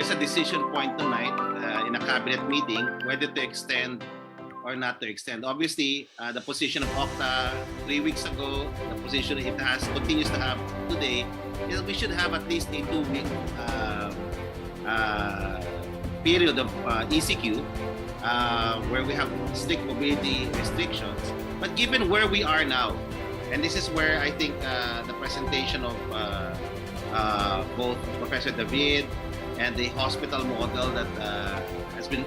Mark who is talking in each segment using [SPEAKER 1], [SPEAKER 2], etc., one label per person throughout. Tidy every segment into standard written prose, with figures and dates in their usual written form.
[SPEAKER 1] there's a decision point tonight in a cabinet meeting whether to extend or not to extend. Obviously, the position of OCTA 3 weeks ago, the position it continues to have today, is we should have at least a 2-week period of ECQ where we have strict mobility restrictions. But given where we are now, and this is where I think the presentation of both Professor David and the hospital model that has been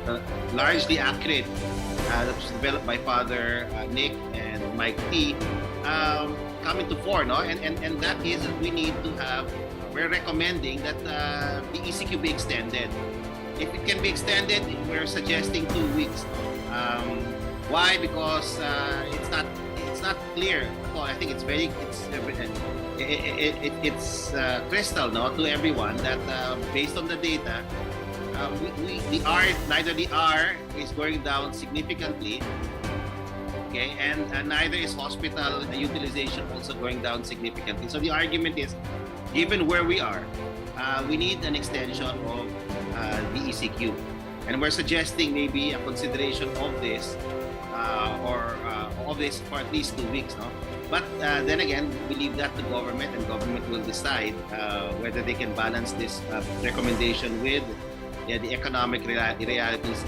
[SPEAKER 1] largely accurate, that was developed by Father Nick and Mike T, coming to fore, no? And that is that we need to have, we're recommending that the ECQ be extended. If it can be extended, we're suggesting 2 weeks. Why? Because it's not clear. So I think it's crystal, no, to everyone that based on the data, neither the R is going down significantly, okay, and neither is hospital utilization also going down significantly. So the argument is, given where we are, we need an extension of the ECQ, and we're suggesting maybe a consideration of this for at least 2 weeks, no? But then again, we leave that to government, and government will decide whether they can balance this recommendation with the economic realities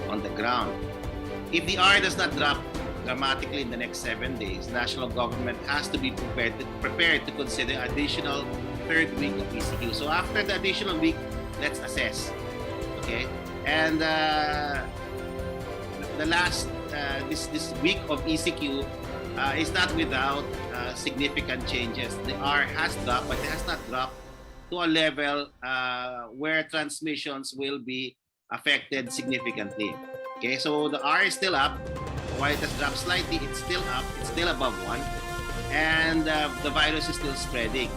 [SPEAKER 1] on the ground. If the R does not drop dramatically in the next 7 days, national government has to be prepared to consider additional 3rd week of ECQ. So after the additional week, let's assess. Okay, and the last this week of ECQ is not without significant changes. The R has dropped, but it has not dropped to a level where transmissions will be affected significantly. Okay, so the R is still up. While it has dropped slightly, it's still up. It's still above 1, and the virus is still spreading.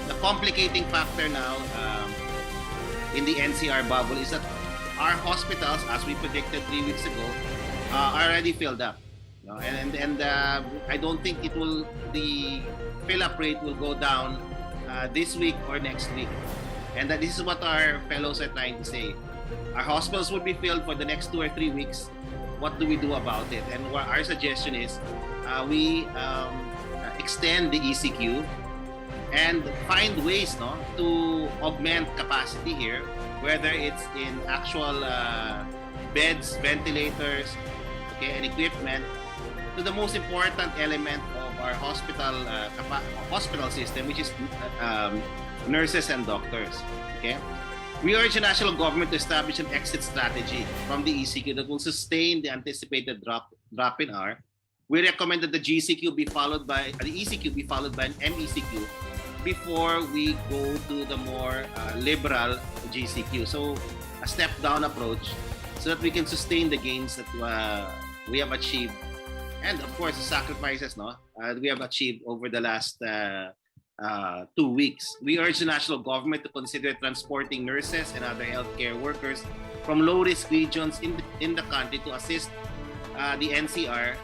[SPEAKER 1] The complicating factor now in the NCR bubble is that our hospitals, as we predicted 3 weeks ago, are already filled up. You know, and I don't think the fill-up rate will go down this week or next week. And that this is what our fellows are trying to say. Our hospitals will be filled for the next 2 or 3 weeks. What do we do about it? And what our suggestion is we extend the ECQ and find ways, no, to augment capacity here, whether it's in actual beds, ventilators, okay, and equipment, to the most important element of our hospital system, which is nurses and doctors. Okay, we urge the national government to establish an exit strategy from the ECQ that will sustain the anticipated drop in R. We recommend that the ECQ be followed by an MECQ before we go to the more liberal GCQ. So a step-down approach so that we can sustain the gains that we have achieved, and of course the sacrifices, no, we have achieved over the last 2 weeks. We urge the national government to consider transporting nurses and other healthcare workers from low-risk regions in the country to assist the NCR,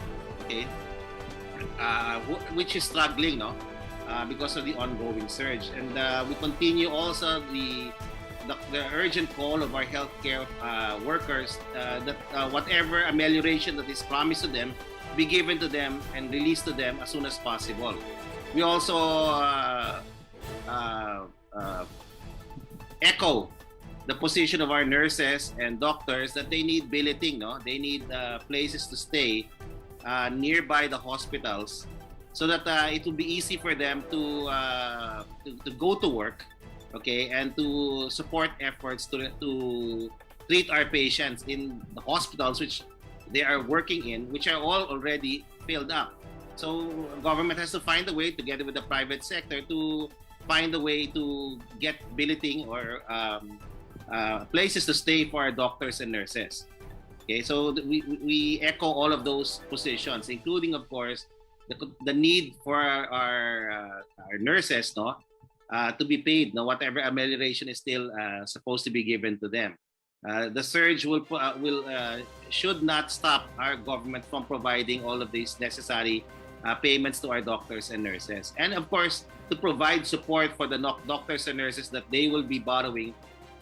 [SPEAKER 1] okay, which is struggling, no, because of the ongoing surge. And we continue also the urgent call of our healthcare workers that whatever amelioration that is promised to them be given to them and released to them as soon as possible. We also echo the position of our nurses and doctors that they need billeting, no? They need places to stay nearby the hospitals, so that it will be easy for them to go to work, okay, and to support efforts to treat our patients in the hospitals which they are working in, which are all already filled up. So government has to find a way, together with the private sector, to find a way to get billeting or places to stay for our doctors and nurses. Okay, so we echo all of those positions, including, of course, the need for our nurses, no, to be paid, no, whatever amelioration is still supposed to be given to them. The surge should not stop our government from providing all of these necessary payments to our doctors and nurses, and of course to provide support for the doctors and nurses that they will be borrowing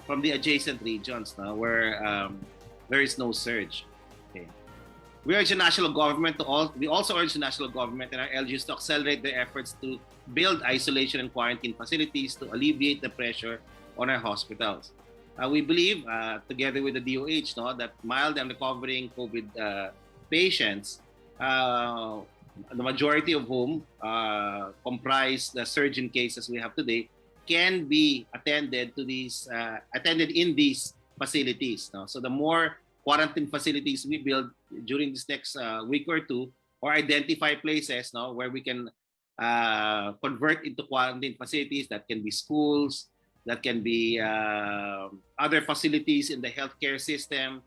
[SPEAKER 1] from the adjacent regions, no, where there is no surge. Okay. We urge the national government we also urge the national government and our LGUs to accelerate their efforts to build isolation and quarantine facilities to alleviate the pressure on our hospitals. We believe, together with the DOH, no, that mild and recovering COVID patients, the majority of whom comprise the surge in cases we have today, can be attended in these facilities. No? So the more quarantine facilities we build during this next week or two, or identify places, no, where we can convert into quarantine facilities, that can be schools, that can be other facilities in the healthcare system,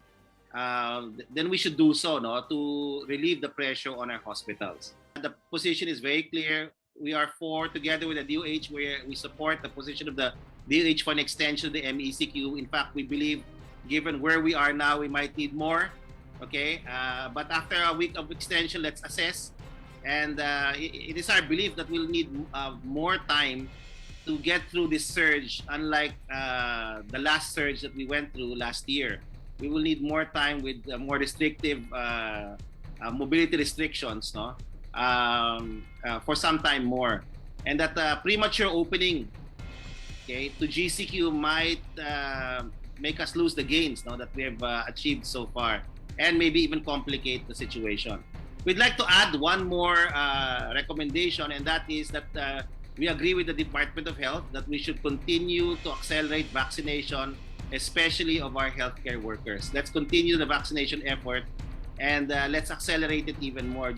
[SPEAKER 1] then we should do so, no, to relieve the pressure on our hospitals. The position is very clear. We are together with the DOH, where we support the position of the DOH for an extension of the MECQ. In fact, we believe, given where we are now, we might need more. Okay, but after a week of extension, let's assess. And it is our belief that we'll need more time to get through this surge, unlike the last surge that we went through last year. We will need more time with more restrictive mobility restrictions, no, for some time more. And that premature opening, okay, to GCQ might make us lose the gains, no, that we have achieved so far, and maybe even complicate the situation. We'd like to add one more recommendation, and that is that we agree with the Department of Health that we should continue to accelerate vaccination, especially of our healthcare workers. Let's continue the vaccination effort, and let's accelerate it even more.